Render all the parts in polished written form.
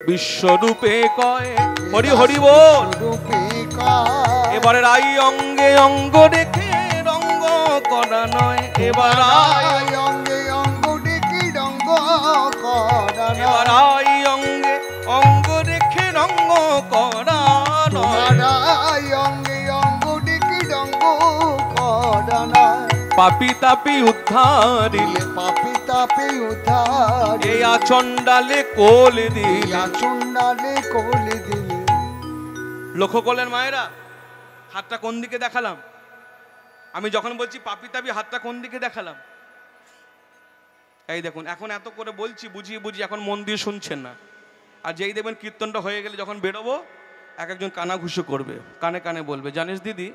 বিশ্বরূপে কয় হরি হরি বল। এবারে আই অঙ্গে অঙ্গ রেখে রঙ্গ করা নয়, এবার আই অঙ্গে অঙ্গ রেখে রঙ্গ করা, এবার আই অঙ্গে অঙ্গ রেখে রঙ্গ করা নয়, অঙ্গে অঙ্গ রেখে রঙ্গ করা নয়। পাপি তাপি উদ্ধারিলে, পাপি তাপি উদ্ধার, এই আচণ্ডালে কোল দিলে, আচণ্ডালে কোল দিলে। লক্ষ্য করলেন মায়েরা, হাতটা কোন দিকে দেখালাম? আমি যখন বলছি পাপি তাপি, হাতটা কোন দিকে দেখালাম? এই দেখুন, এখন এত করে বলছি বুঝিয়ে বুঝিয়ে, এখন মন দিয়ে শুনছেন না। আর যেই দেখবেন কীর্তনটা হয়ে গেলে যখন বেরোবো, এক একজন কানাঘুষো করবে, কানে কানে বলবে, জানিস দিদি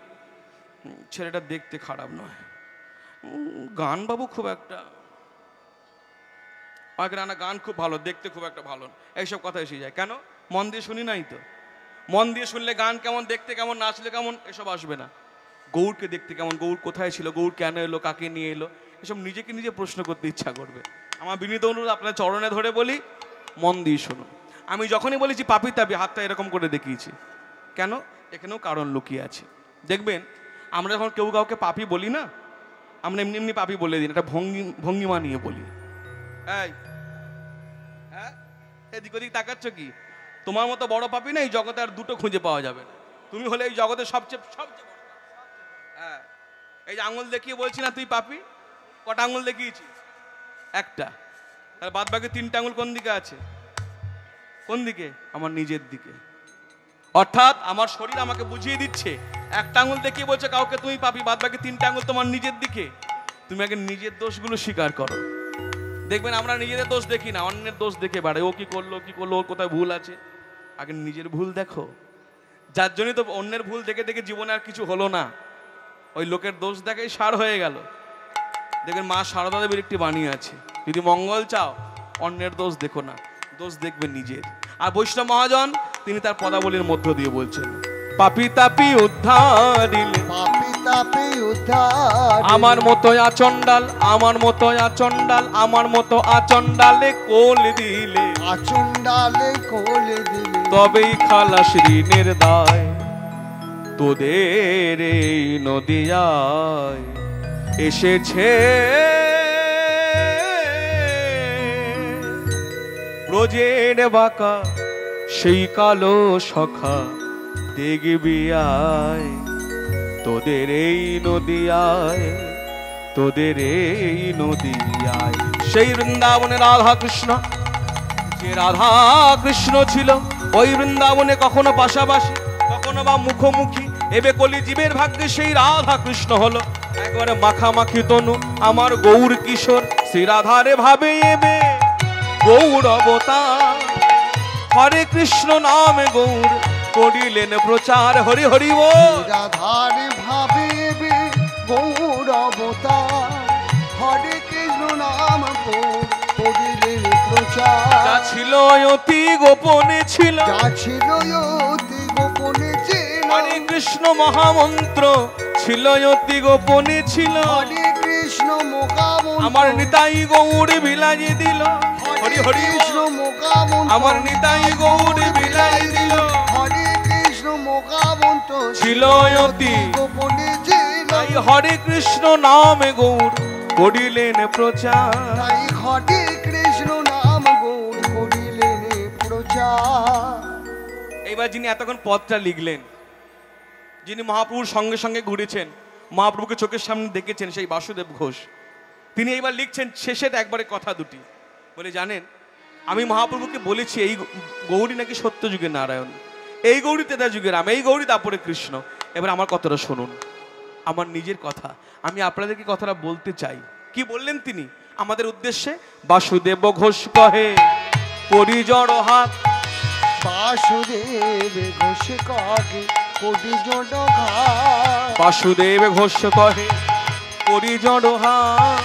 ছেলেটা দেখতে খারাপ নয়, গান বাবু খুব একটা, না গান খুব ভালো, দেখতে খুব একটা ভালো, এইসব কথা এসে যায়। কেন? মন দিয়ে শুনি নাই তো। মন দিয়ে শুনলে গান কেমন, দেখতে কেমন, নাচলে কেমন, এসব আসবে না। গৌরকে দেখতে কেমন, গৌর কোথায় ছিল, গৌর কেন এলো, কাকে নিয়ে এলো, এসব নিজেকে নিজে প্রশ্ন করতে ইচ্ছা করবে। আমার বিনীত অনুরোধ, আপনার চরণে ধরে বলি, মন দিয়ে শুনুন। আমি যখনই বলেছি পাপি তাপি, হাতটা এরকম করে দেখিয়েছি কেন? এখানেও কারণ লুকিয়ে আছে। দেখবেন আমরা যখন কেউ কাউকে পাপি বলি না, আমরা এমনি এমনি পাপি বলে দিন, একটা ভঙ্গিমা নিয়ে বলি। এই হ্যাঁ, এদিক ওদিক তাকাচ্ছ কি? তোমার মতো বড় পাপি না এই জগতে আর দুটো খুঁজে পাওয়া যাবে না। তুমি হলে এই জগতে সবচেয়ে সবচেয়ে বড়। হ্যাঁ, এই যে আঙুল দেখিয়ে বলছি না তুই পাপি, কটা আঙুল দেখিয়েছি? একটা। তার বাদ বাকি তিনটা আঙুল কোন দিকে আছে? কোন দিকে? আমার নিজের দিকে। অর্থাৎ আমার শরীর আমাকে বুঝিয়ে দিচ্ছে, একটা আঙুল দেখিয়ে বলছে কাউকে তুমি পাপি, বাদ বাকি তিনটা আঙুল তোমার নিজের দিকে। তুমি আগে নিজের দোষগুলো স্বীকার করো। দেখবেন আমরা নিজেদের দোষ দেখি না, অন্যের দোষ দেখে বাড়ে। ও কি করলো, কি করলো, ওর কোথায় ভুল আছে। আগে নিজের ভুল দেখো। যার জন্যই তো অন্যের ভুল দেখে দেখে জীবনে আর কিছু হলো না, ওই লোকের দোষ দেখেই সার হয়ে গেল। দেখবেন মা সারদা দেবীর একটি বাণী আছে, যদি মঙ্গল চাও অন্যের দোষ দেখো না, দোষ দেখবে নিজের। আর বৈষ্ণব মহাজন তিনি তার পদাবলীর মধ্য দিয়ে বলছেন, পাপি তাপি উদ্ধারিলে, পাপি তাপি উদ্ধার, আমার মতো আচণ্ডাল, আমার মতো আচণ্ডাল, আমার মতো আচণ্ডালে কোল দিলে, আচণ্ডালে কোল দিলে, তবেই খালাস ঋণের দায়। তোদের এই নদিয়ায় এসেছে ব্রজের বাঁকা সেই কালো সখা, দেখবি আয় তোদের এই নদিয়ায়, তোদের এই নদিয়ায়। সেই বৃন্দাবনে রাধা কৃষ্ণ, যে রাধা কৃষ্ণ ছিল ওই বৃন্দাবনে কখনো পাশাপাশি, কখনো বা মুখোমুখি। এবে কলি জীবের ভাগ্যে সেই রাধা কৃষ্ণ হলো একবারে মাখামাখি তনু, আমার গৌর কিশোর শ্রী রাধারে ভাবে এবে গৌর অবতার। হরে কৃষ্ণ নামে গৌর করিলেন প্রচার, হরি হরি বল। রাধারে ভাবে গৌর অবতার, হরে কৃষ্ণ নাম করিলেন প্রচার। যা ছিল অতি গোপনে ছিল, যা ছিল অতি গোপনে ছিল, হরে কৃষ্ণ মহামন্ত্র ছিল অতি গোপনে ছিল। হরে কৃষ্ণ মহামন্ত্র আমার নিতাই গৌর বিলাজি দিল, হরি হরি কৃষ্ণ মহামন্ত্র আমার নিতাই গৌর বিলাজি দিল। হরে কৃষ্ণ মহামন্ত্র ছিল অতি গোপনে ছিল, তাই হরে কৃষ্ণ নামে গৌর করিলেন প্রচার। তাই হরে কৃষ্ণ নাম গৌর করিলেন প্রচার। এইবার যিনি এতক্ষণ পদটা লিখলেন, যিনি মহাপ্রভুর সঙ্গে সঙ্গে ঘুরেছেন, মহাপ্রভুকে চোখের সামনে দেখেছেন, সেই বাসুদেব ঘোষ, তিনি এইবার লিখছেন শেষের একবারে কথা দুটি বলে, জানেন আমি মহাপ্রভুকে বলেছি এই গৌরী নাকি সত্য যুগের নারায়ণ, এই গৌরী তেতা যুগের রাম, এই গৌরী তারপরে কৃষ্ণ। এবার আমার কথাটা শুনুন, আমার নিজের কথা, আমি আপনাদেরকে কথাটা বলতে চাই। কি বললেন তিনি আমাদের উদ্দেশ্যে? বাসুদেব ঘোষ কহে করি জড় হাত, বাসুদেব ঘোষ কহে কোটি জড় ঘাত, বাসুদেব ঘোষ কহে করি জড় হাত।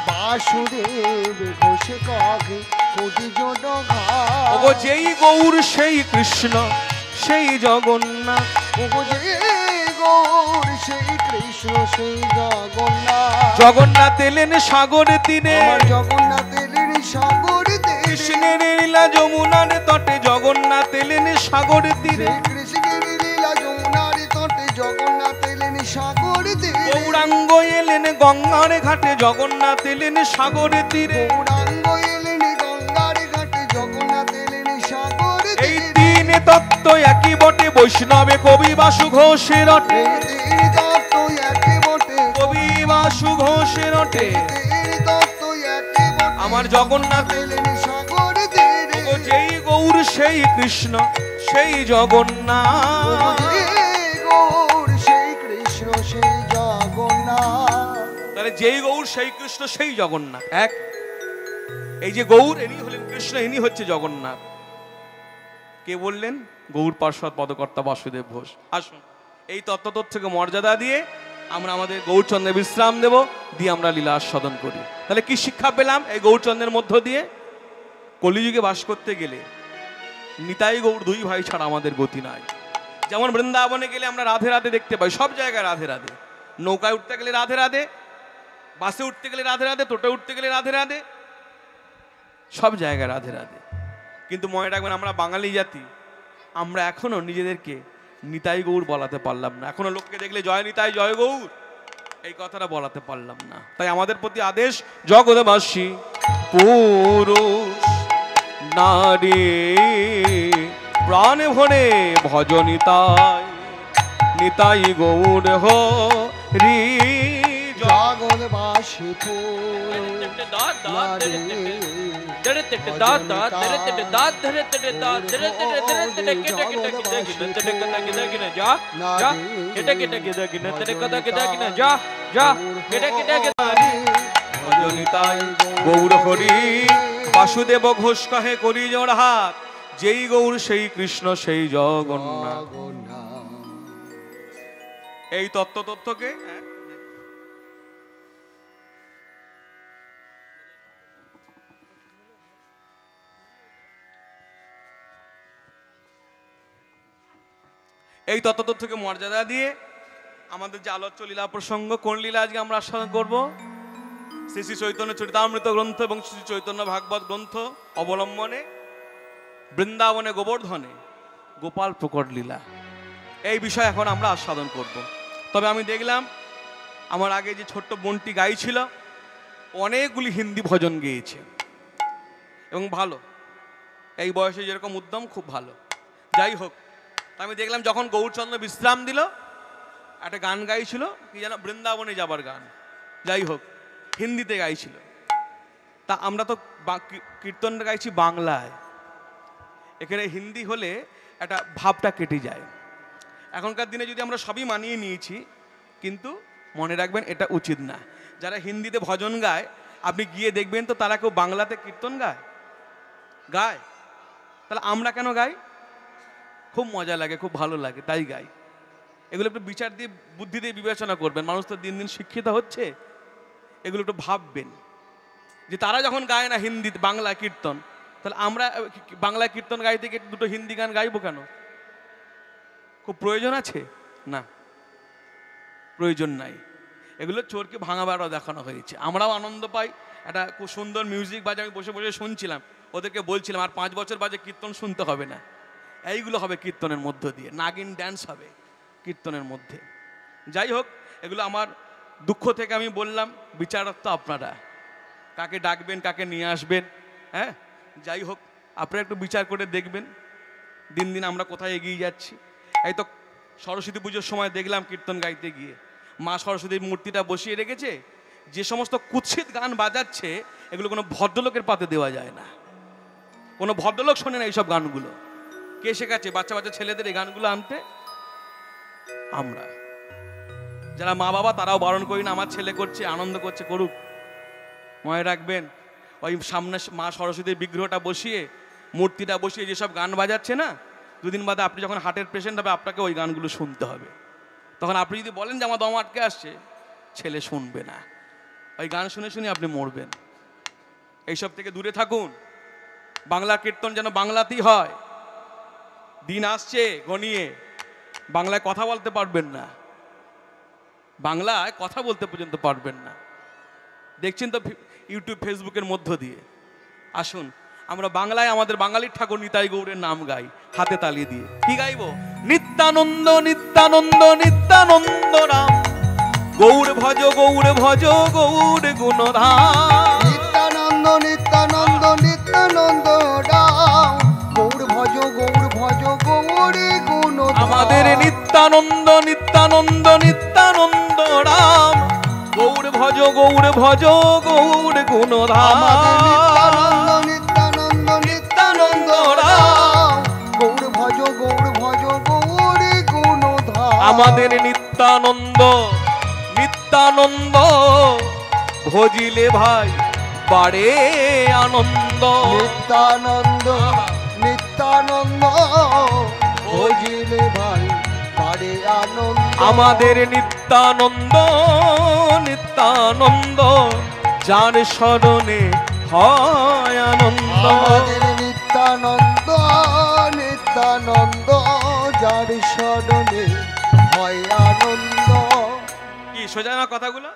বাসুদেব ঘোষ কহে কোটি জড় ঘাত। ওগো যেই গৌর সেই কৃষ্ণ সেই জগন্নাথ, ওগো যে গৌর সেই কৃষ্ণ সেই জগন্নাথ। জগন্নাথ এলেন সাগর তীরে, আমার জগন্নাথ এলেন সাগর তীরে, কৃষ্ণের লীলা যমুনার তটে জগন্নাথ এলেন সাগর তীরে কৃষ্ণের লীলা যমুনার তটে জগন্নাথ এলেন সাগর তীরে গৌরাঙ্গ এলেন গঙ্গার ঘাটে জগন্নাথ এলেন সাগর তীরে গৌরাঙ্গ এলেন গঙ্গার ঘাটে জগন্নাথ এলেন সাগর এই তীরে তিন তত্ত্ব একই বটে বৈষ্ণবে কবি বাসু ঘোষের অটে এই তত্ত্ব একই বটে কবি বাসু ঘোষের অটে এই তত্ত্ব একই বটে আমার জগন্নাথ এলেন সাগর তীরে ও যেই গৌর সেই কৃষ্ণ সেই জগন্নাথ এই গৌর সেই কৃষ্ণ সেই জগন্নাথ তাহলে যেই গৌর সেই কৃষ্ণ সেই জগন্নাথ এক এই যে গৌর ইনি হলেন কৃষ্ণ ইনি হচ্ছে জগন্নাথ কে বললেন গৌর পার্শ্বদ পদকর্তা বাসুদেব ঘোষ আসুন এই তত্ত্বতথ্যকে মর্যাদা দিয়ে আমরা আমাদের গৌরচন্দ্রে বিশ্রাম দেব দিয়ে আমরা লীলা আস্বাদন করি তাহলে কি শিক্ষা পেলাম এই গৌরচন্দ্রের মধ্য দিয়ে কলিযুগে বাস করতে গেলে নিতাই গৌর দুই ভাই ছাড়া আমাদের গতি নাই যেমন বৃন্দাবনে গেলে আমরা রাধে রাধে দেখতে পাই সব জায়গায় রাধে রাধে নৌকায় উঠতে গেলে রাধে রাধে বাসে উঠতে গেলে রাধে রাধে টোটো উঠতে গেলে রাধে রাধে সব জায়গায় রাধে রাধে কিন্তু মনে রাখবেন আমরা বাঙালি জাতি আমরা এখনো নিজেদেরকে নিতাই গৌর বলাতে পারলাম না এখনো লোককে দেখলে জয় নিতাই জয় গৌর এই কথাটা বলাতে পারলাম না তাই আমাদের প্রতি আদেশ জগৎবাসী পুরুষ নারী প্রাণ ভরে ভজ নিতাই নিতাই গৌর হরি জগৎবাসী ভজ নিতাই গৌর হরি বাসুদেব ঘোষ কহে করি জোড়হাত যেই গৌর সেই কৃষ্ণ সেই জগন্নাথ এই তত্ত্বকে এই তত্ত্বকে মর্যাদা দিয়ে আমাদের যে আলোচ্য লীলা প্রসঙ্গ কোন লীলা আজকে আমরা আস্বাদন করব শ্রী শ্রী চৈতন্য চরিতামৃত গ্রন্থ এবং শ্রী চৈতন্য ভাগবত গ্রন্থ অবলম্বনে বৃন্দাবনে গোবর্ধনে গোপাল প্রকট লীলা এই বিষয় এখন আমরা আস্বাদন করব তবে আমি দেখলাম আমার আগে যে ছোট্ট বোনটি গাইছিল অনেকগুলি হিন্দি ভজন গেয়েছে এবং ভালো এই বয়সে যেরকম উদ্যম খুব ভালো যাই হোক আমি দেখলাম যখন গৌরচন্দ্র বিশ্রাম দিল একটা গান গাইছিল কি যেন বৃন্দাবনে যাবার গান যাই হোক হিন্দিতে গাইছিল তা আমরা তো কীর্তন গাইছি বাংলায় এখানে হিন্দি হলে একটা ভাবটা কেটে যায় এখনকার দিনে যদি আমরা সবই মানিয়ে নিয়েছি কিন্তু মনে রাখবেন এটা উচিত না যারা হিন্দিতে ভজন গায় আপনি গিয়ে দেখবেন তো তারা কেউ বাংলাতে কীর্তন গায় তাহলে আমরা কেন গাই খুব মজা লাগে খুব ভালো লাগে তাই গাই এগুলো একটু বিচার দিয়ে বুদ্ধি দিয়ে বিবেচনা করবেন মানুষ তো দিন দিন শিক্ষিত হচ্ছে এগুলো একটু ভাববেন যে তারা যখন গায় না হিন্দি বাংলা কীর্তন তাহলে আমরা বাংলা কীর্তন গাইতে গিয়ে দুটো হিন্দি গান গাইবো কেন খুব প্রয়োজন আছে না প্রয়োজন নাই এগুলো চোরকে ভাঙা বেড়া দেখানো হয়েছে আমরাও আনন্দ পাই একটা খুব সুন্দর মিউজিক বাজে আমি বসে বসে শুনছিলাম ওদেরকে বলছিলাম আর 5 বছর বাজে কীর্তন শুনতে হবে না এইগুলো হবে কীর্তনের মধ্য দিয়ে নাগিন ড্যান্স হবে কীর্তনের মধ্যে যাই হোক এগুলো আমার দুঃখ থেকে আমি বললাম বিচারক তো আপনারা কাকে ডাকবেন কাকে নিয়ে আসবেন হ্যাঁ যাই হোক আপনারা একটু বিচার করে দেখবেন দিন দিন আমরা কোথায় এগিয়ে যাচ্ছি এই তো সরস্বতী পুজোর সময় দেখলাম কীর্তন গাইতে গিয়ে মা সরস্বতীর মূর্তিটা বসিয়ে রেখেছে যে সমস্ত কুৎসিত গান বাজাচ্ছে এগুলো কোনো ভদ্রলোকের পাতে দেওয়া যায় না কোনো ভদ্রলোক শোনে না এইসব গানগুলো কে শেখাচ্ছে বাচ্চা বাচ্চা ছেলেদের এই গানগুলো আনতে আমরা যারা মা বাবা তারাও বারণ করি না আমার ছেলে করছে আনন্দ করছে করুক মনে রাখবেন ওই সামনে মা সরস্বতীর বিগ্রহটা বসিয়ে মূর্তিটা বসিয়ে যেসব গান বাজাচ্ছে না দুদিন বাদে আপনি যখন হার্টের পেশেন্ট হবে আপনাকে ওই গানগুলো শুনতে হবে তখন আপনি যদি বলেন যে আমার দম আটকে আসছে ছেলে শুনবে না ওই গান শুনে শুনে আপনি মরবেন এইসব থেকে দূরে থাকুন বাংলা কীর্তন যেন বাংলাতেই হয় দিন আসছে ঘনিয়ে বাংলায় কথা বলতে পারবেন না বাংলায় কথা বলতে পর্যন্ত পারবেন না দেখছেন তো ইউটিউব ফেসবুকের মধ্য দিয়ে আসুন আমরা বাংলায় আমাদের বাঙালির ঠাকুর নিতাই গৌরের নাম গাই হাতে তালি দিয়ে। কি গাইবো? নিত্যানন্দ নিত্যানন্দ নিত্যানন্দ রাম, গৌর ভজ গৌর ভজ গৌর গুণধাম। নিত্যানন্দ নিত্যানন্দ নিত্যানন্দ রাম, গৌর ভজ গৌরী গুণ। আমাদের নিত্যানন্দ নিত্যানন্দ নিত্যানন্দ রাম, গৌর ভজ গৌর গুণধাম। নিত্যানন্দ নিত্যানন্দ নিত্যানন্দ রাম, গৌর ভজ গৌরী গুণ। আমাদের নিত্যানন্দ নিত্যানন্দ ভজিলে ভাই বাড়ে আনন্দ। নিত্যানন্দ নিত্যানন্দ ভজিলে ভাই বাড়ে আনন্দ। আমাদের নিত্যানন্দ নিত্যানন্দ যার স্মরণে হয় আনন্দ। আমাদের নিত্যানন্দ নিত্যানন্দ যার স্মরণে হয় আনন্দ। কি সোজা না কথাগুলো?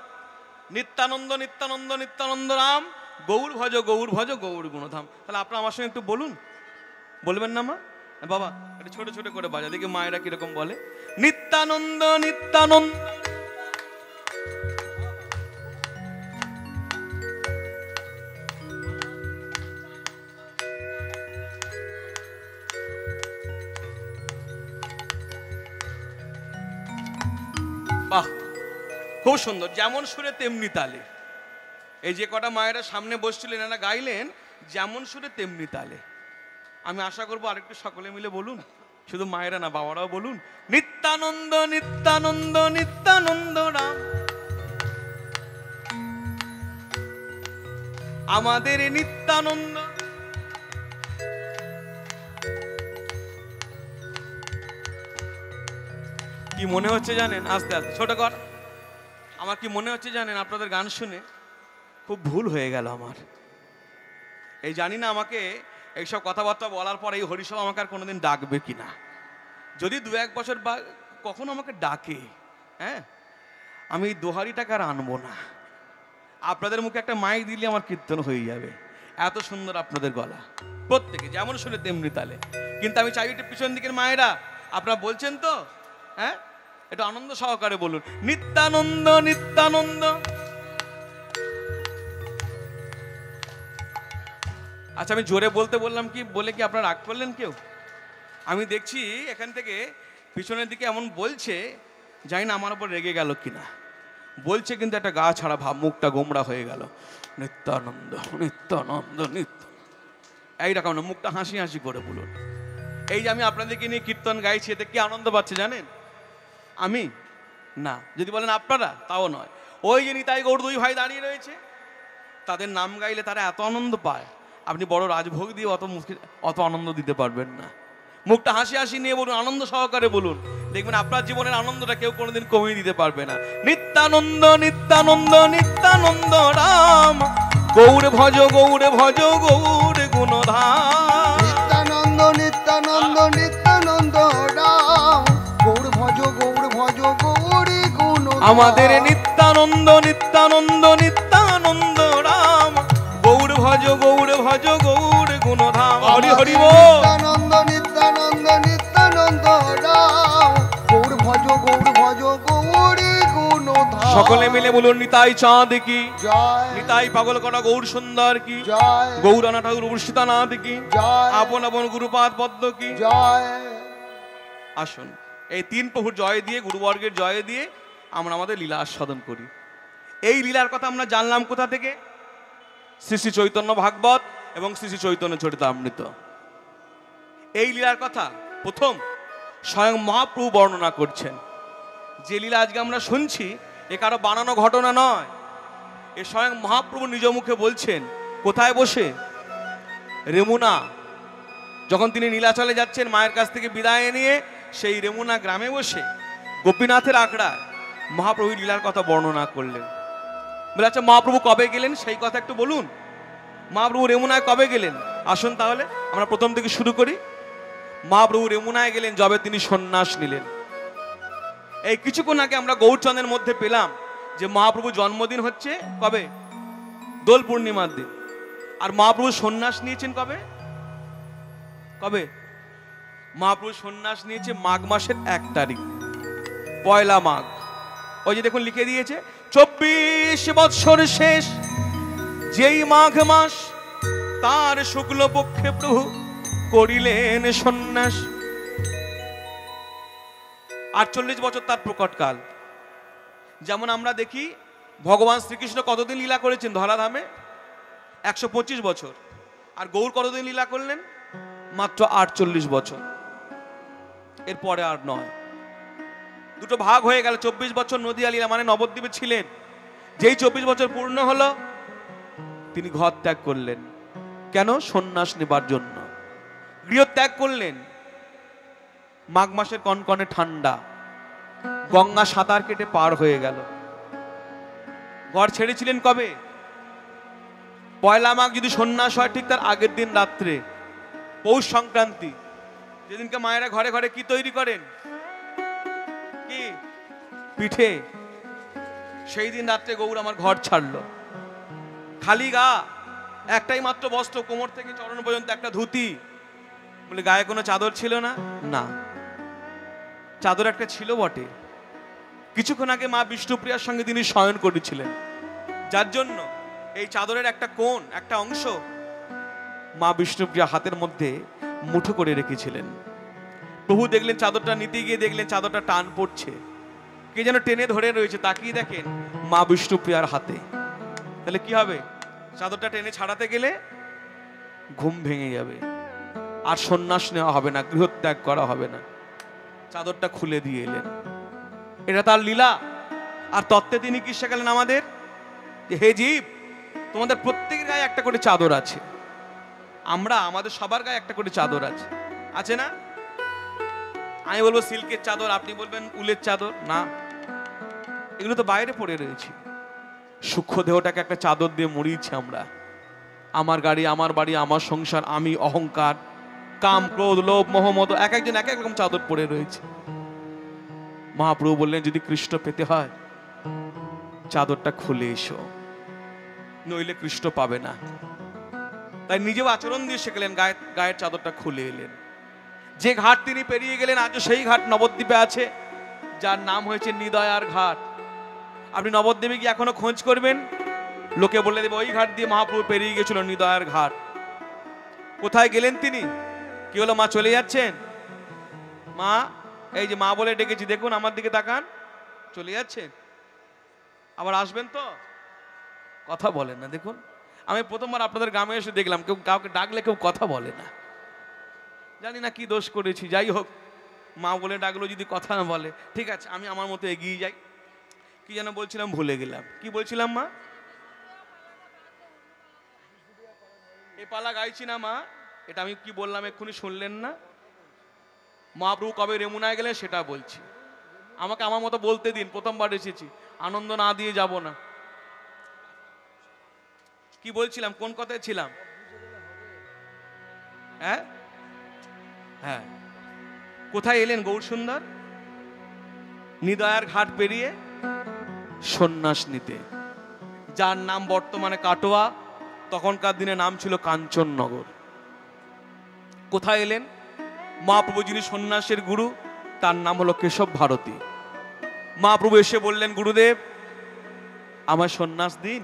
নিত্যানন্দ নিত্যানন্দ নিত্যানন্দ রাম, গৌর ভজ গৌর গুণধাম। তাহলে আপনারা আমার সঙ্গে একটু বলুন, বলবেন না মা? বাবা একটু ছোট ছোট করে বাজা দেখি মায়েরা কিরকম বলে। নিত্যানন্দ নিত্যানন্দ। বাহ, খুব সুন্দর, যেমন সুরে তেমনি তালে। এই যে কটা মায়েরা সামনে বসছিলেন এরা গাইলেন যেমন সুরে তেমনি তালে। আমি আশা করবো আরেকটু সকলে মিলে বলুন, শুধু মায়েরা না বাবারাও বলুন। নিত্যানন্দ নিত্যানন্দ নিত্যানন্দ রাম, আমাদের নিত্যানন্দ। কি মনে হচ্ছে জানেন? আস্তে আস্তে ছোট কর। আমার কি মনে হচ্ছে জানেন? আপনাদের গান শুনে খুব ভুল হয়ে গেল আমার। এই জানি না আমাকে এইসব কথাবার্তা বলার পর এই হরিসভা আমাকে আর কোনোদিন ডাকবে কিনা। যদি দু এক বছর বা কখনো আমাকে ডাকে, হ্যাঁ, আমি এই দোহারিটাকে আর আনবো না। আপনাদের মুখে একটা মাইক দিলে আমার কীর্তন হয়ে যাবে, এত সুন্দর আপনাদের গলা। প্রত্যেকে যেমন শুনে তেমনি তালে। কিন্তু আমি চাই একটু পিছন দিকের মায়েরা, আপনারা বলছেন তো, হ্যাঁ, একটু আনন্দ সহকারে বলুন নিত্যানন্দ নিত্যানন্দ। আচ্ছা, আমি জোরে বলতে বললাম কি বলে কি আপনারা রাগ করলেন কেউ? আমি দেখছি এখান থেকে পিছনের দিকে এমন বলছে, জানি না আমার উপর রেগে গেল কিনা। বলছে কিন্তু একটা গা ছাড়া ভাব, মুখটা গোমড়া হয়ে গেল। নিত্যানন্দ নিত্যানন্দ নিত্য, এইরকম না, মুখটা হাসি হাসি করে বলুন। এই যে আমি আপনাদেরকে নিয়ে কীর্তন গাইছি, এতে কি আনন্দ পাচ্ছে জানেন? আমি না, যদি বলেন আপনারা, তাও নয়। ওই যে নিতাই গৌর দুই ভাই দাঁড়িয়ে রয়েছে, তাদের নাম গাইলে তারা এত আনন্দ পায়, আপনি বড় রাজভোগ দিয়ে অত আনন্দ দিতে পারবেন না। মুখটা হাসি হাসি নিয়ে বলুন, আনন্দ সহকারে বলুন, দেখবেন আপনার জীবনের আনন্দটা কেউ কোনোদিন কমিয়ে দিতে পারবে না। নিত্যানন্দ নিত্যানন্দ নিত্যানন্দ রাম, গৌর ভজ গৌর গুণধাম। নিত্যানন্দ নিত্যানন্দ নিত্যানন্দ রাম, গৌর ভজ গৌরী গুণ। আমাদের নিত্যানন্দ নিত্যানন্দ নিত্যানন্দ রাম, গৌর ভজ গৌর গুণধাম। হরি হরি বল। নিত্যানন্দ নিত্যানন্দ নিত্যানন্দ রাম, গৌর ভজ গৌরী গুণ। সকলে মিলে বলুন নিতাই চাঁদ কি জয়, নিতাই পাগল করা গৌর সুন্দর কি জয়, গৌরানা ঠাকুর সীতানাথ কি জয়, আপন আপন গুরুপাদ পদ্ম কি। জয়। আসুন এই তিন প্রভুর জয় দিয়ে, গুরুবর্গের জয় দিয়ে আমরা আমাদের লীলা আস্বাদন করি। এই লীলার কথা আমরা জানলাম কোথা থেকে? শ্রী শ্রী চৈতন্য ভাগবত এবং শ্রী শ্রী চৈতন্য চরিতামৃত। এই লীলার কথা প্রথম স্বয়ং মহাপ্রভু বর্ণনা করছেন। যে লীলা আজকে আমরা শুনছি এ কারো বানানো ঘটনা নয়, এ স্বয়ং মহাপ্রভু নিজ মুখে বলছেন। কোথায় বসে? রেমুনা, যখন তিনি নীলাচলে যাচ্ছেন মায়ের কাছ থেকে বিদায় নিয়ে, সেই রেমুনা গ্রামে বসে গোপীনাথের আখড়া মহাপ্রভু লীলার কথা বর্ণনা করলেন। বলে আচ্ছা মহাপ্রভু কবে গেলেন সেই কথা একটু বলুন। মহাপ্রভু রেমুনায় কবে গেলেন? আসুন তাহলে আমরা প্রথম থেকে শুরু করি। মহাপ্রভু রেমুনায় গেলেন যবে তিনি সন্ন্যাস নিলেন। এই কিছুক্ষণ আগে আমরা গৌরচন্দ্রের মধ্যে পেলাম যে মহাপ্রভু জন্মদিন হচ্ছে কবে? দোল পূর্ণিমার দিন। আর মহাপ্রভু সন্ন্যাস নিয়েছেন কবে? কবে? মহাপ্রভু সন্ন্যাস নিয়েছে মাঘ মাসের 1 তারিখ, পয়লা মাঘ। ওই যে দেখুন লিখে দিয়েছে, 24 বৎসর শেষ যেই মাঘ মাস, তার শুক্ল পক্ষে প্রভু করিলেন সন্ন্যাস। 48 বছর তার প্রকটকাল। যেমন আমরা দেখি ভগবান শ্রীকৃষ্ণ কতদিন লীলা করেছেন ধরাধামে? 125 বছর। আর গৌর কতদিন লীলা করলেন? মাত্র 48 বছর। এরপরে আর নয়। দুটো ভাগ হয়ে গেল। 24 বছর নদিয়া লীলা মানে নবদ্বীপে ছিলেন। যেই 24 বছর পূর্ণ হলো, তিনি ঘর ত্যাগ করলেন। কেন? সন্ন্যাস নেবার জন্য। গৃহ ত্যাগ করলেন। মাঘ মাসের কনকনে ঠান্ডা, গঙ্গা সাঁতার কেটে পার হয়ে গেল। ঘর ছেড়েছিলেন কবে? পয়লা মাঘ যদি সন্ন্যাস হয় ঠিক তার আগের দিন রাত্রে, পৌষ সংক্রান্তি, যেদিনকে মায়েরা ঘরে ঘরে কি তৈরি করেন? কি? পিঠে। সেই দিন রাত্রে গৌর আমার ঘর ছাড়লো। খালি গা, একটাই মাত্র বস্ত্র, কোমর থেকে চরণ পর্যন্ত একটা ধুতি। বলে গায়ে কোনো চাদর ছিল না? না, চাদর একটা ছিল বটে। কিছুক্ষণ আগে মা বিষ্ণুপ্রিয়ার সঙ্গে তিনি শয়ন করেছিলেন, যার জন্য এই চাদরের একটা কোণ, একটা অংশ মা বিষ্ণুপ্রিয়া হাতের মধ্যে মুঠো করে রেখেছিলেন। প্রভু দেখলেন চাদরটা নিতে গিয়ে দেখলেন চাদরটা টান পড়ছে, কে যেন টেনে ধরে রয়েছে। তাকিয়ে দেখেন মা বিষ্ণুপ্রিয়ার হাতে। তাহলে কি হবে? চাদরটা টেনে ছাড়াতে গেলে ঘুম ভেঙে যাবে, আর সন্ন্যাস নেওয়া হবে না, গৃহত্যাগ করা হবে না। চাদরটা খুলে দিয়ে এলেন। এটা তার লীলা। আর তত্ত্বে তিনি কি শেখালেন আমাদের? হে জীব, তোমাদের প্রত্যেকের গায়ে একটা করে চাদর আছে। আমাদের সবার গায়ে একটা করে চাদর আছে, আছে না? আমি বলবো সিল্কের চাদর, আপনি বলবেন উলের চাদর। না, এগুলো তো বাইরে পড়ে রয়েছে। সূক্ষ্ম দেহটাকে একটা চাদর দিয়ে মুড়িয়েছি আমরা। আমার গাড়ি, আমার বাড়ি, আমার সংসার, আমি, অহংকার, কাম, ক্রোধ, লোভ, মোহ, মদ, এক একজন এক এক রকম চাদর পড়ে রয়েছে। মহাপ্রভু বললেন যদি কৃষ্ণ পেতে হয় চাদরটা খুলে এসো, নইলে কৃষ্ণ পাবে না। তাই নিজেও আচরণ দিয়ে শেখালেন, গায়ের চাদরটা খুলে এলেন। যে ঘাট তিনি পেরিয়ে গেলেন, আজও সেই ঘাট নবদ্বীপে আছে, যার নাম হয়েছে নিদয়ার ঘাট। আপনি নবদ্বীপে গিয়ে এখনো খোঁজ করবেন, লোকে বলে দেবে ওই ঘাট দিয়ে মহাপ্রভু পেরিয়ে গেছিল, নিদয়ার ঘাট। কোথায় গেলেন তিনি? কি হলো, মা চলে যাচ্ছেন? মা, এই যে মা বলে ডেকেছি, দেখুন আমার দিকে তাকান, চলে যাচ্ছেন? আবার আসবেন তো? কথা বলেন না। দেখুন, আমি প্রথমবার আপনাদের গ্রামে এসে দেখলাম কেউ কাউকে ডাকলে কেউ কথা বলে না। জানি না কি দোষ করেছি। যাই হোক, মা বলে ডাকলো, যদি কথা না বলে ঠিক আছে, আমি আমার মতো এগিয়ে যাই। কি যেন বলছিলাম, ভুলে গেলাম। কি বলছিলাম মা? এ পালা গাইছি না মা? এটা আমি কি বললাম এক্ষুনি শুনলেন না? মহাপ্রভু কবে রেমুনায় গেলেন সেটা বলছি। আমাকে আমার মতো বলতে দিন, প্রথমবার এসেছি, আনন্দ না দিয়ে যাব না। কি বলছিলাম, কোন কথায় ছিলাম? হ্যাঁ হ্যাঁ, কোথায় এলেন গৌর সুন্দর? নিদয়ার ঘাট পেরিয়ে সন্ন্যাস নিতে, যার নাম বর্তমানে কাটোয়া, তখনকার দিনে নাম ছিল কাঞ্চননগর। কোথায় এলেন? মহাপ্রভু যিনি সন্ন্যাসের গুরু, তার নাম হলো কেশব ভারতী। মহাপ্রভু এসে বললেন, গুরুদেব আমার সন্ন্যাস দিন।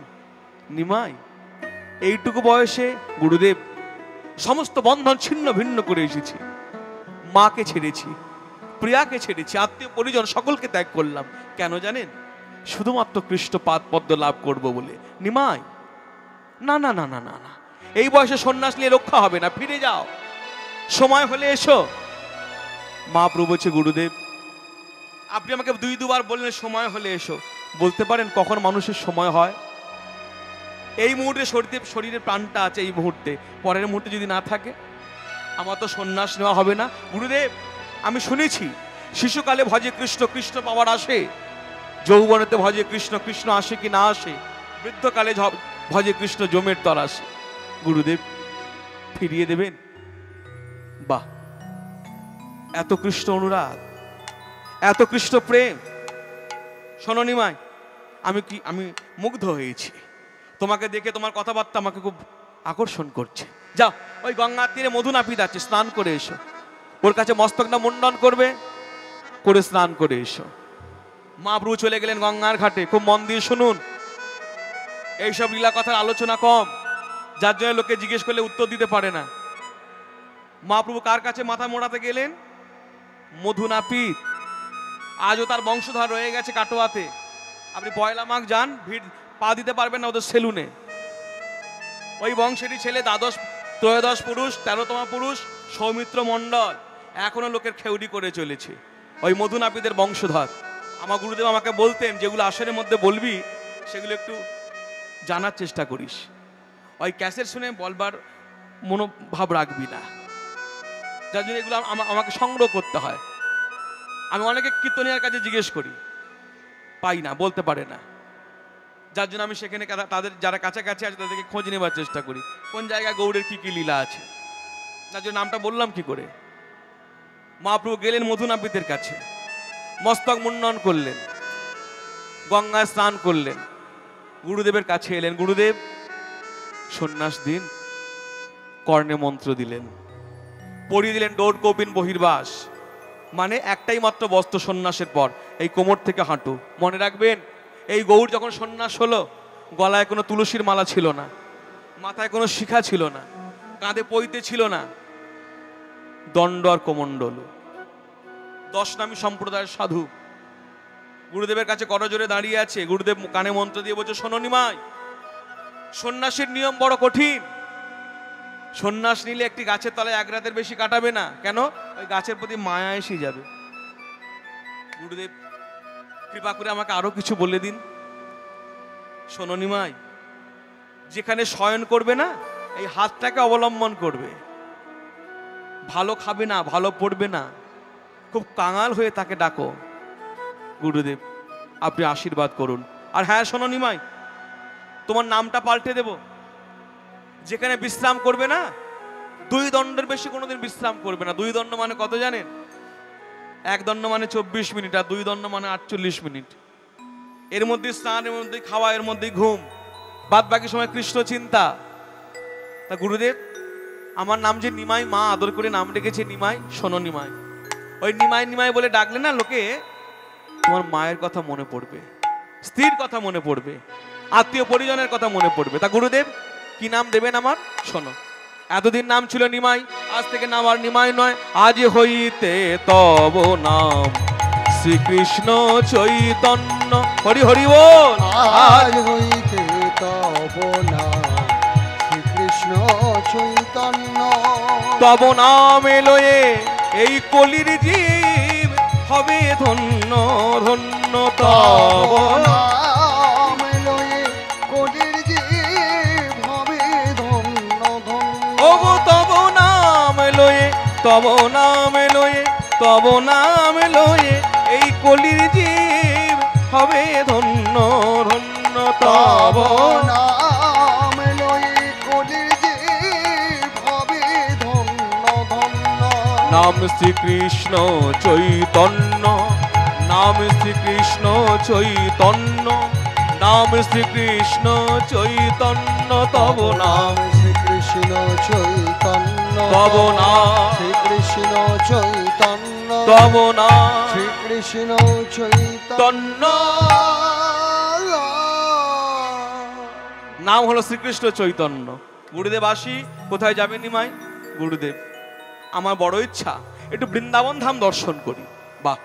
নিমাই, এইটুকু বয়সে? গুরুদেব, সমস্ত বন্ধন ছিন্ন ভিন্ন করে এসেছি, মাকে ছেড়েছি, প্রিয়াকে ছেড়েছি, আত্মীয় পরিজন সকলকে ত্যাগ করলাম। কেন জানেন? শুধুমাত্র কৃষ্ণ পাদ পদ্ম লাভ করব বলে। নিমাই, না না না না না না, এই বয়সে সন্ন্যাস নিয়ে রক্ষা হবে না, ফিরে যাও, সময় হলে এসো। মহাপ্রভু বলছে, গুরুদেব আপনি আমাকে দুবার বললেন সময় হলে এসো, বলতে পারেন কখন মানুষের সময় হয়? এই মুহূর্তে শরীরের প্রাণটা আছে, এই মুহূর্তে, পরের মুহূর্তে যদি না থাকে আমার তো সন্ন্যাস নেওয়া হবে না। গুরুদেব আমি শুনেছি শিশুকালে ভজে কৃষ্ণ, কৃষ্ণ পাওয়ার আসে, যৌবনেতে ভজে কৃষ্ণ, কৃষ্ণ আসে কি না আসে, বৃদ্ধকালে ভজে কৃষ্ণ জমের তর আসে। গুরুদেব ফিরিয়ে দেবেন? বাহ, এত কৃষ্ণ অনুরাগ, এত কৃষ্ণ প্রেম। শোনো নিমাই, আমি মুগ্ধ হয়েছি তোমাকে দেখে, তোমার কথাবার্তা আমাকে খুব আকর্ষণ করছে। যাও ওই গঙ্গার তীরে মধু নাপিত আছে, স্নান করে এসো, ওর কাছে মস্তকটা মুন্ডন করবে, করে স্নান করে এসো। মহাপ্রভু চলে গেলেন গঙ্গার ঘাটে। খুব মন দিয়ে শুনুন, এইসব লীলা কথার আলোচনা কম, যার জন্য লোকে জিজ্ঞেস করলে উত্তর দিতে পারে না। মহাপ্রভু কার কাছে মাথা মোড়াতে গেলেন? মধু নাপিত। আজও তার বংশধর রয়ে গেছে কাটোয়াতে। আপনি পয়লা মাঘ যান, ভিড় পা দিতে পারবেন না ওদের সেলুনে। ওই বংশেরই ছেলে দ্বাদশ ত্রয়োদশ পুরুষ, 13তম পুরুষ সৌমিত্র মণ্ডল এখনো লোকের খেউড়ি করে চলেছে, ওই মধু নাপিতের বংশধর। আমার গুরুদেব আমাকে বলতেন, যেগুলো আসরের মধ্যে বলবি সেগুলো একটু জানার চেষ্টা করিস, ওই ক্যাসেট শুনে বলবার মনোভাব রাখবি না। যার জন্য এগুলো আমাকে সংগ্রহ করতে হয়। আমি অনেকে কীর্তনিয়ার কাছে জিজ্ঞেস করি, পাই না, বলতে পারে না। যার জন্য আমি সেখানে তাদের যারা কাছাকাছি আছে তাদেরকে খোঁজ নেবার চেষ্টা করি, কোন জায়গায় গৌড়ের কি কি লীলা আছে। যার জন্য নামটা বললাম কি করে। মহাপ্রভু গেলেন মধু নাপিতের কাছে, মস্তক মুন্ডন করলেন, গঙ্গায় স্নান করলেন, গুরুদেবের কাছে এলেন। গুরুদেব সন্ন্যাস দিন, কর্ণে মন্ত্র দিলেন, পরিয়ে দিলেন ডোর কৌপিন বহির্বাস, মানে একটাই মাত্র বস্ত্র সন্ন্যাসের পর, এই কোমর থেকে হাঁটু। মনে রাখবেন, এই গৌর যখন সন্ন্যাস হলো, গলায় কোনো তুলসীর মালা ছিল না, মাথায় কোনো শিখা ছিল না, কাঁধে পইতে ছিল না, দণ্ড আর কমণ্ডল। 10 নামী সম্প্রদায়ের সাধু গুরুদেবের কাছে করজোরে দাঁড়িয়ে আছে। গুরুদেব কানে মন্ত্র দিয়ে বলছে, শোনো নিমাই, সন্ন্যাসীর নিয়ম বড় কঠিন। সন্ন্যাস নিলে একটি গাছের তলায় 1 রাতের বেশি কাটাবে না। কেন? ওই গাছের প্রতি মায়া এসে যাবে। গুরুদেব কৃপা করে আমাকে আরো কিছু বলে দিন। শোনো নিমাই, যেখানে শয়ন করবে না, এই হাতটাকে অবলম্বন করবে। ভালো খাবে না, ভালো পড়বে না, খুব কাঙাল হয়ে তাকে ডাকো। গুরুদেব আপনি আশীর্বাদ করুন। আর হ্যাঁ শোনো নিমাই, তোমার নামটা পাল্টে দেব। যেখানে বিশ্রাম করবে না, 2 দণ্ডের বেশি কোনোদিন বিশ্রাম করবে না। 2 দণ্ড মানে কত জানেন? 1 দণ্ড মানে 24 মিনিট, আর 2 দণ্ড মানে 48 মিনিট। এর মধ্যে স্নান, এর মধ্যে খাওয়া, এর মধ্যে ঘুম, বাদ বাকি সময় কৃষ্ণ চিন্তা। তা গুরুদেব আমার নাম যে নিমাই, মা আদর করে নাম রেখেছে নিমাই, শোনো নিমাই। ওই নিমাই নিমাই বলে ডাকলে না, লোকে তোমার মায়ের কথা মনে পড়বে, স্ত্রীর কথা মনে পড়বে, আত্মীয় পরিজনের কথা মনে পড়বে। তা গুরুদেব কি নাম দেবেন আমার? শোনো, এতদিন নাম ছিল নিমাই, আজ থেকে নাম আর নিমাই নয়, আজ হইতে তব নাম শ্রীকৃষ্ণ চৈতন্য। হরি হরি বল। আজ হইতে তব নাম শ্রীকৃষ্ণ চৈতন্য। তব নামে লয়ে এই কলির জীব হবে ধন্য ধন্য। তব নাম লয়ে কলির জীব হবে ধন্য ধন্য। ও তব নাম লয়ে, তব নাম লয়ে, তব নাম লয়ে এই কলির জীব হবে ধন্য ধন্য। তব নাম লয়ে কলির জীব হবে ধন্য ধন্য। নাম শ্রীকৃষ্ণ চৈতন্য, নাম শ্রীকৃষ্ণ চৈতন্য, নাম শ্রীকৃষ্ণ চৈতন্য। তব নাম শ্রীকৃষ্ণ চৈতন্য। তব নাম শ্রীকৃষ্ণ চৈতন্য। তব নাম শ্রীকৃষ্ণ চৈতন্য। নাম হলো শ্রীকৃষ্ণ চৈতন্য। গুরুদেব আসি, কোথায় যাবেন নিমাই? গুরুদেব আমার বড় ইচ্ছা একটু বৃন্দাবন ধাম দর্শন করি। বাহ,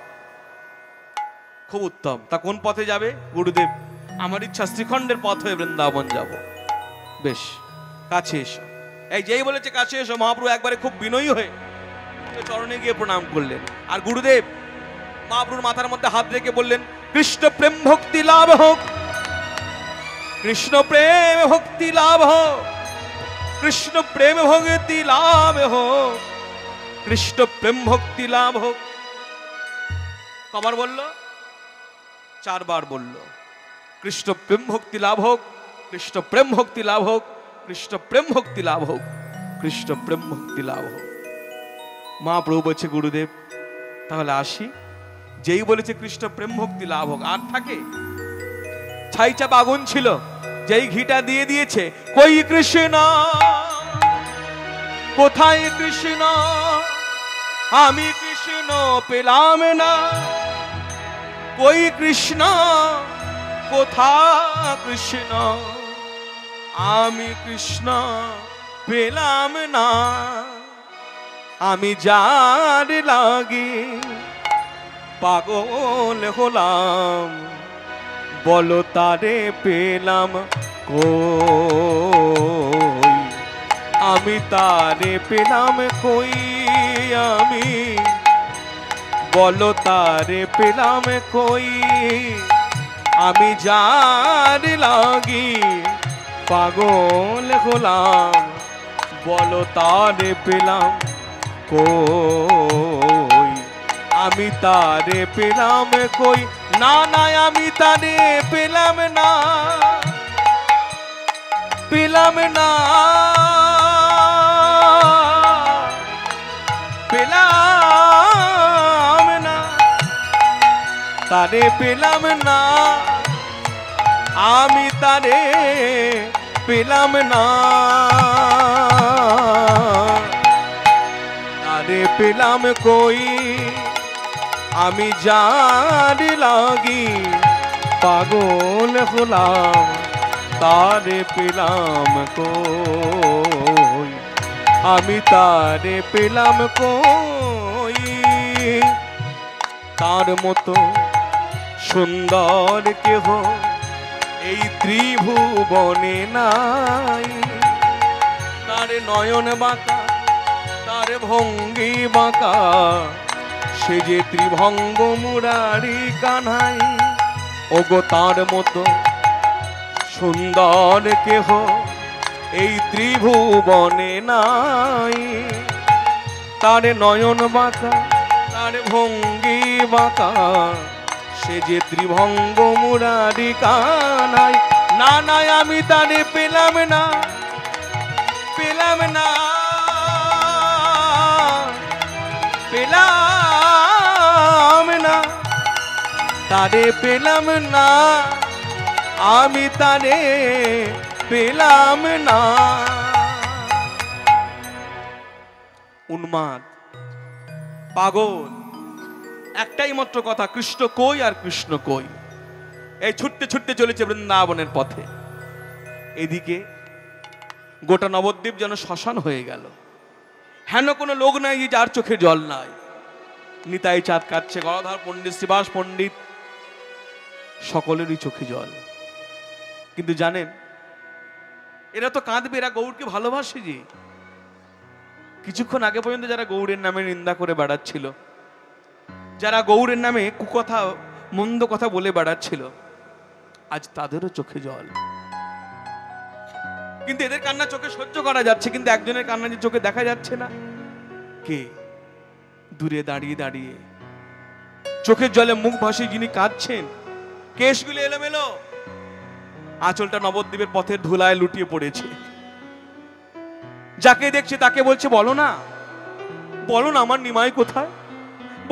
খুব উত্তম। তা কোন পথে যাবে? গুরুদেব আমার ইচ্ছা শ্রীখণ্ডের পথ হয়ে বৃন্দাবন যাব। বেশ, কাছে এসো। এই যেই বলেছে কাছে এসো, মহাপ্রভু একবারে খুব বিনয়ী হয়ে চরণে গিয়ে প্রণাম করলেন। আর গুরুদেব মহাপ্রভুর মাথার মধ্যে হাত রেখে বললেন, কৃষ্ণ প্রেম ভক্তি লাভ হোক, কৃষ্ণ প্রেম ভক্তি লাভ হোক, কৃষ্ণ প্রেম ভক্তি লাভ হোক, কৃষ্ণ প্রেম ভক্তি লাভ হোক। কবার বলল? 4 বার বলল। কৃষ্ণ প্রেম ভক্তি লাভ হোক, কৃষ্ণ প্রেম ভক্তি লাভ হোক, কৃষ্ণ প্রেম ভক্তি লাভ হোক, কৃষ্ণ প্রেম ভক্তি লাভ হোক। মহাপ্রভু বলছে, গুরুদেব তাহলে আসি। যেই বলেছে কৃষ্ণ প্রেম ভক্তি লাভ হোক, আর থাকে? ছাই চাপ আগুন ছিল, যেই ঘিটা দিয়ে দিয়েছে, কই কৃষ্ণ কোথায় কৃষ্ণ, আমি কৃষ্ণ পেলাম না। কই কৃষ্ণ, কোথা কৃষ্ণ, আমি কৃষ্ণ পেলাম না। আমি যার লাগি পাগল হলাম, বলো তারে পেলাম কই। আমি তারে পেলাম কই, আমি বলো তারে পেলাম কই। আমি যার লাগি পাগল হলাম, বলো তারে পেলাম কই। আমি তারে পেলাম কই, না না আমি তারে পেলাম না, পেলাম না, পেলাম না, তারে পেলাম না, আমি তারে পেলাম না। তারে পেলাম কই, আমি যার লাগি পাগল হলাম, তারে পেলাম কই। আমি তারে পেলাম কই। তার মতো সুন্দর কেহ এই ত্রিভুবনে নাই। তার নয়ন বাঁকা, তার ভঙ্গি বাঁকা, সে যে ত্রিভঙ্গ মুরারি কানাই। ওগো তার মতো সুন্দর কেহ এই ত্রিভুবনে নাই। তার নয়ন বাঁকা, তার ভঙ্গি বাঁকা, সে যে ত্রিভঙ্গ মুরারি কানাই। না না আমি তারে পেলাম না, পেলাম না, পেলাম না, তারে পেলাম না, আমি তারে পেলাম না। উন্মাদ, পাগল, একটাই মাত্র কথা, কৃষ্ণ কই আর কৃষ্ণ কই। এই ছুটতে ছুটতে চলেছে বৃন্দাবনের পথে। এদিকে গোটা নবদ্বীপ যেন শ্মশান হয়ে গেল। হেন কোনো লোক নাই যে যার চোখে জল নাই। নিতাই চাঁদ কাটছে, গলাধর পণ্ডিত, শ্রীবাস পণ্ডিত, সকলেরই চোখে জল। কিন্তু জানেন, এরা তো কাঁদবে, এরা গৌরকে ভালোবাসে। যে কিছুক্ষণ আগে পর্যন্ত যারা গৌরের নামে নিন্দা করে বেড়াচ্ছিল, যারা গৌরের নামে কুকথা মন্দ কথা বলে বেড়াচ্ছিল, আজ তাদেরও চোখে জল। কিন্তু এদের কান্না চোখে সহ্য করা যাচ্ছে, কিন্তু একজনের কান্না যে চোখে দেখা যাচ্ছে না। কে? দূরে দাঁড়িয়ে দাঁড়িয়ে চোখের জলে মুখ ভাসিয়ে যিনি কাঁদছেন, কেশগুলো এলোমেলো, আঁচলটা নবদ্বীপের পথের ধুলায় লুটিয়ে পড়েছে। যাকে দেখছে তাকে বলছে, বলো না, বলো না আমার নিমাই কোথায়,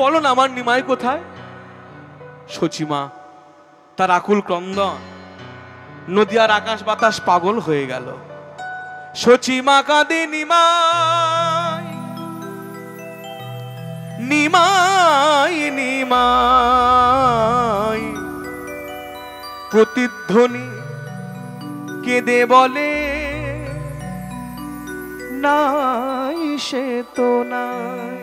বলো না আমার নিমাই কোথায়। সচিমা, তার আকুল ক্রন্দন, নদিয়ার আকাশ বাতাস পাগল হয়ে গেল। সচিমা কাঁদে নিমাই, নিমাই, নিমাই। প্রতিধ্বনি কেঁদে বলে, নাই সে তো নাই,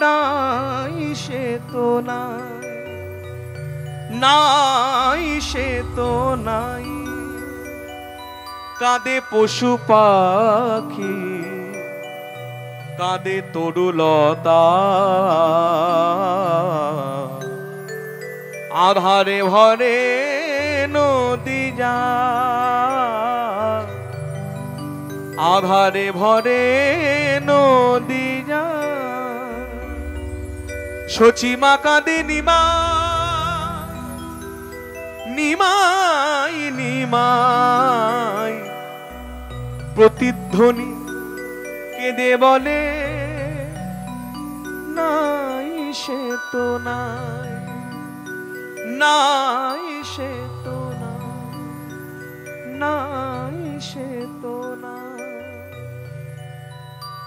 নাই সে তো নাই, নাই সে তো নাই। কাঁদে পশু পাখি, কাঁদে তরুলতা, আধারে ভরে নদী যা, আধারে ভরে নদী যা। সচিমা কাঁদে নিমাই, নিমাই, নিমাই। প্রতিধ্বনি কেঁদে বলে, নাই সে তো নাই, নাই সে তো নাই, নাই সে তো নাই।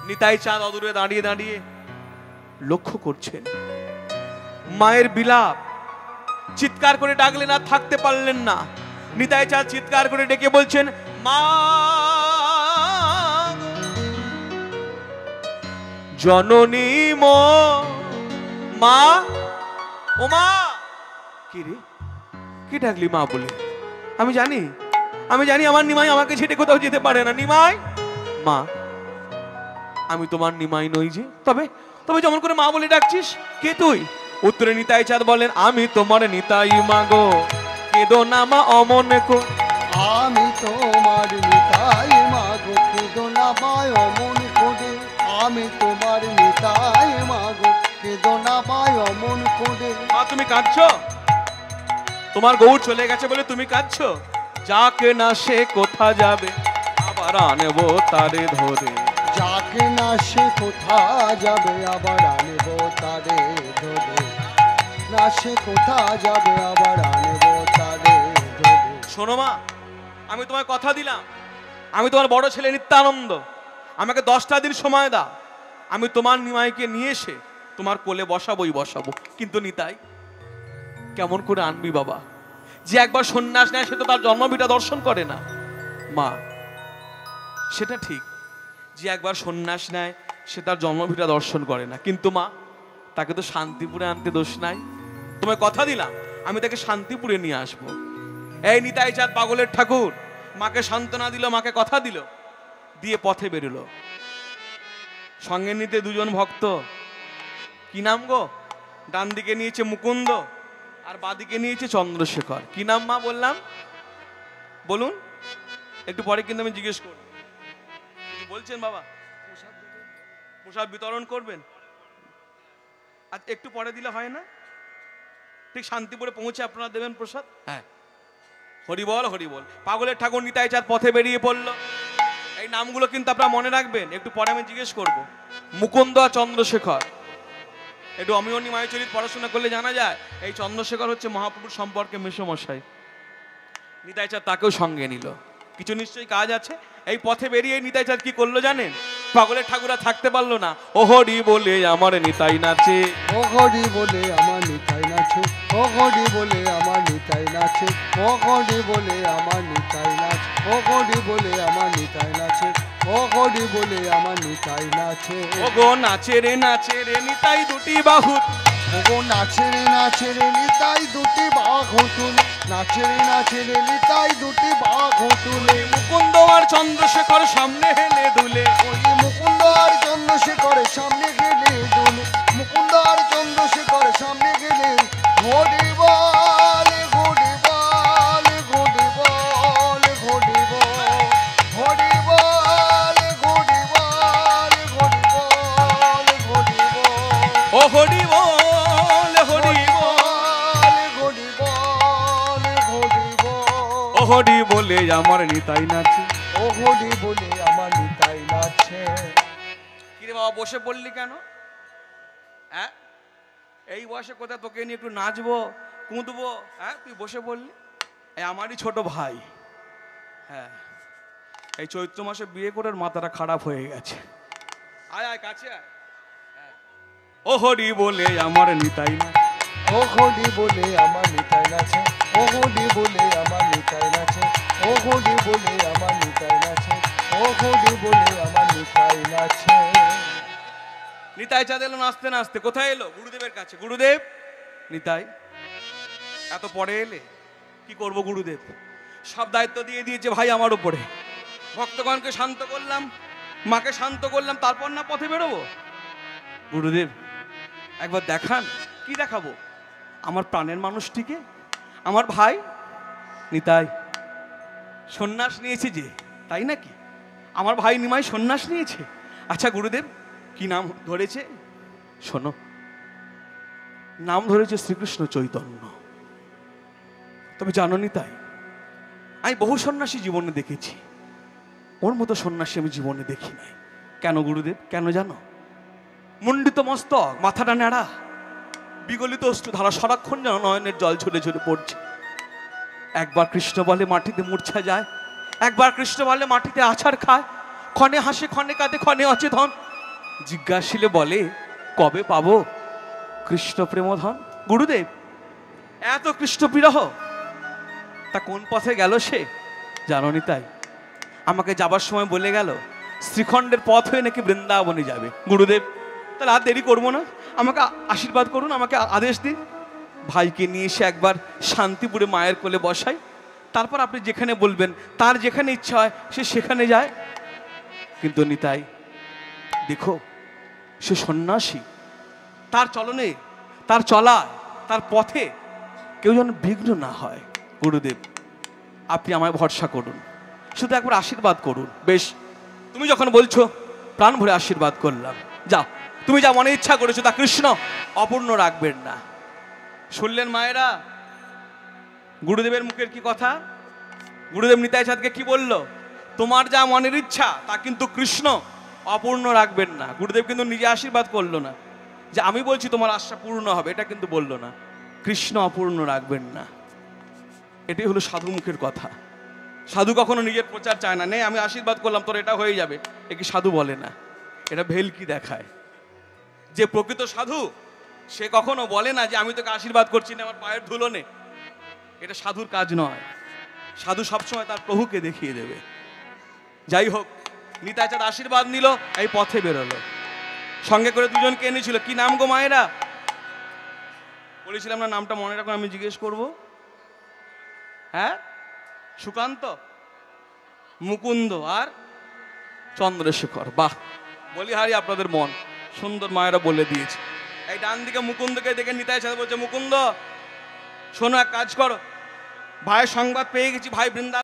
নিতাই চাঁদ অদূরে দাঁড়িয়ে দাঁড়িয়ে লক্ষ্য করছেন মায়ের বিলাপ। চিৎকার করে ডাকলেন, আর থাকতে পারলেন না। নিতাই চাঁদ চিৎকার করে ডেকে বলছেন, মা জননী মা, ও মা। কি রে, কি ডাকলি মা বলে? আমি জানি আমার নিমাই আমাকে ছেড়ে কোথাও যেতে পারে না। নিমাই, মা আমি তোমার নিমাই নই যে, তবে যেমন করে মা বলে ডাকছিস, কে তুই? উত্তরে নিতাই চাঁদ বলেন, আমি তোমার নিতাই মাগো, কেদো না মা অমন কো। আমি তোমার নিতাই মাগো, কেঁদো না মায় অমন করে। আমি তোমার নিতাই মাগো, কেঁদো না মায় অমন করে। মা তুমি কাঁদছো? তোমার গৌর চলে গেছে বলে তুমি কাঁদছো? যাকে না সে কোথা যাবে, আবার আনবো তারে ধরে। যাকে না সে কোথা যাবে, আবার আনবো তারে ধরে। না সে কোথা যাবে, আবার আনবো তারে ধরে। শোনো মা, আমি তোমায় কথা দিলাম, আমি তোমার বড় ছেলে নিত্যানন্দ, আমাকে 10টা দিন সময় দাও, আমি তোমার নিমাইকে নিয়ে এসে তোমার কোলে বসাবোই বসাবো। কিন্তু নিতাই, কেমন করে আনবি বাবা? যে একবার সন্ন্যাস নেয় সে তো তার জন্মভিটা দর্শন করে না। মা সেটা ঠিক, যে একবার সন্ন্যাস নেয় সে তার জন্মভিটা দর্শন করে না, কিন্তু মা তাকে তো শান্তিপুরে আনতে দোষ নাই। তোমায় কথা দিলাম আমি তাকে শান্তিপুরে নিয়ে আসবো। এই নিতাই চাঁদ পাগলের ঠাকুর মাকে সান্ত্বনা দিল, মাকে কথা দিল, দিয়ে পথে বেরোলো। সঙ্গে নিতে দুজন ভক্ত। কি নাম গো? ডান দিকে নিয়েছে মুকুন্দ আর বাদিকে নিয়েছে চন্দ্রশেখর। কি নাম মা বললাম? বলুন, একটু পরে কিন্তু আমি জিজ্ঞেস করব। কিছু বলছেন বাবা? প্রসাদ বিতরণ করবেন? আজ একটু পরে দিলে হয় না? ঠিক শান্তিপুরে পৌঁছে আপনারা দেবেন প্রসাদ। হ্যাঁ, হরিবল হরিবল। পাগলের ঠাকুর নিতাই চাঁদ পথে বেরিয়ে পড়লো। এই নামগুলো কিন্তু আপনারা মনে রাখবেন, একটু পরে আমি জিজ্ঞেস করব। মুকুন্দ আর চন্দ্রশেখর, একটু অমিয় নিমাই চরিত পড়াশোনা করলে জানা যায় এই চন্দ্রশেখর হচ্ছে মহাপ্রভুর সম্পর্কে মেসোমশাই। নিতাই চাঁদ তাকেও সঙ্গে নিল, কিছু নিশ্চয়ই কাজ আছে। এই পথে বেরিয়ে নিতাই চাঁদ কি করলো জানেন? পাগলের ঠাকুরা থাকতে পারলো না, ও হরি বলে আমার নিতাই নাচে। ও হরি বলে আমার নিতাই নাচে, ও হরি বলে আমার নিতাই নাচে, ও হরি বলে আমার নিতাই নাচে, ও হরি বলে আমার নিতাই নাচে, ও হরি বলে আমার নিতাই নাচে। ও গো নাচে রে নিতাই দুটি বাহু। ও গো নাচে রে নিতাই দুটি বাহু তুলে। নাচে রে নিতাই দুটি বাহু তুলে। মুকুন্দ আর চন্দ্রশেখর সামনে হেলে দুলে। ওই মুকুন্দ আর চন্দ্রশেখরের সামনে গেলে দুলে। মুকুন্দ আর চন্দ্রশেখরের সামনে গেলে ঘড়ি বল ঘড়ি বল ঘড়ি বল ঘড়ি বল ঘড়ি বল ঘড়ি বল ঘড়ি বল ঘড়ি বল। ও হরি বল হরি বল ঘড়ি বল ঘড়ি বল। ও হরি বলে আমার নিতাই নাচে। ও হরি বলে আমার নিতাই নাচে। কিরে বাবা বসে পড়লি কেন? হ্যাঁ, এই বয়সে কোথায় তোকে নিয়ে একটু নাচবো কুঁদবো? হ্যাঁ, তুই বসে পড়লি। এই আমারই ছোট ভাই। হ্যাঁ, এই চৈত্র মাসে বিয়ে করে ওর মাথাটা খারাপ হয়ে গেছে। আয় আয় কাছে আয়। হ্যাঁ। ও হরি বলে আমার নিতাই না। ও হরি বলে আমার নিতাই নাচে, ও হরি বলে আমার নিতাই নাচে, ও হরি বলে আমার নিতাই নাচে, ও হরি বলে আমার নিতাই নাচে। নিতাই চাঁদ এলো নাচতে নাচতে। কোথায় এলো? গুরুদেবের কাছে। গুরুদেব, নিতাই এত পরে এলে, কি করব গুরুদেব? সব দায়িত্ব দিয়ে দিয়েছে ভাই আমার উপরে। ভক্তগণকে শান্ত করলাম, মাকে শান্ত করলাম, তারপর না পথে বেরোবো? গুরুদেব একবার দেখান। কি দেখাবো? আমার প্রাণের মানুষটিকে, আমার ভাই। নিতাই সন্ন্যাস নিয়েছে যে, তাই নাকি? আমার ভাই নিমাই সন্ন্যাস নিয়েছে। আচ্ছা গুরুদেব, কি নাম ধরেছে? শোনো, নাম ধরেছে শ্রীকৃষ্ণ চৈতন্য। তবে জানো নিতাই, আমি বহু সন্ন্যাসী জীবনে দেখেছি, ওর মতো সন্ন্যাসী আমি জীবনে দেখি নাই। কেন গুরুদেব, কেন জানো? মুন্ডিত মস্তক, মাথাটা ন্যাড়া, বিগলিত অশ্রুধারা সারাক্ষণ যেন নয়নের জল ঝরে ঝরে পড়ছে। একবার কৃষ্ণ বলে মাটিতে মূর্ছা যায়, একবার কৃষ্ণ বলে মাটিতে আছাড় খায়, ক্ষণে হাসে ক্ষণে কাঁদে ক্ষণে অচেতন। জিজ্ঞাসিলে বলে কবে পাবো কৃষ্ণ প্রেমধন। গুরুদেব এত কৃষ্ণ বিরহ, তা কোন পথে গেল সে জানো নিতাই? আমাকে যাবার সময় বলে গেল শ্রীখণ্ডের পথ হয়ে নাকি বৃন্দাবনে যাবে। গুরুদেব তাহলে আর দেরি করবো না, আমাকে আশীর্বাদ করুন, আমাকে আদেশ দিন। ভাইকে নিয়ে এসে একবার শান্তিপুরে মায়ের কোলে বসাই, তারপর আপনি যেখানে বলবেন, তার যেখানে ইচ্ছা হয় সে সেখানে যায়। কিন্তু নিতাই দেখো, সে সন্ন্যাসী, তার চলনে, তার চলায়, তার পথে কেউ যেন বিঘ্ন না হয়। গুরুদেব আপনি আমায় ভরসা করুন, শুধু একবার আশীর্বাদ করুন। বেশ, তুমি যখন বলছো প্রাণ ভরে আশীর্বাদ করলাম। যাও, তুমি যা মনে ইচ্ছা করেছো তা কৃষ্ণ অপূর্ণ রাখবেন না। শুনলেন মায়েরা গুরুদেবের মুখের কি কথা? গুরুদেব নিতাই চাঁদকে কি বলল? তোমার যা মনের ইচ্ছা তা কিন্তু কৃষ্ণ অপূর্ণ রাখবেন না। গুরুদেব কিন্তু নিজে আশীর্বাদ করলো না যে আমি বলছি তোমার আশা পূর্ণ হবে, এটা কিন্তু বললো না। কৃষ্ণ অপূর্ণ রাখবেন না, এটাই হলো সাধু মুখের কথা। সাধু কখনো নিজের প্রচার চায় না, নেই আমি আশীর্বাদ করলাম তোর এটা হয়ে যাবে, এ কি সাধু বলে না, এটা ভেলকি দেখায়। যে প্রকৃত সাধু সে কখনো বলে না যে আমি তোকে আশীর্বাদ করছি না, আমার পায়ের ধুলো নে। এটা সাধুর কাজ নয়। সাধু সবসময় তার প্রভুকে দেখিয়ে দেবে। যাই হোক, নিতাই চাঁদ আশীর্বাদ নিল, এই পথে বেরোলো। সঙ্গে করে দুজনকে এনেছিল। কি নাম গো মায়েরা? বলেছিলাম না নামটা মনে রাখুন, আমি জিজ্ঞেস করব। হ্যাঁ, সুকান্ত, মুকুন্দ আর চন্দ্রশেখর। বাহ, বলিহারি আপনাদের মন সুন্দর, মায়েরা বলে দিয়েছে। এই ডান দিকে মুকুন্দকে দেখে নিতাই চাঁদ বলছে মুকুন্দ শোনো, এক কাজ করো, ভাইয়ের সংবাদ পেয়ে গেছি, ভাই বৃন্দা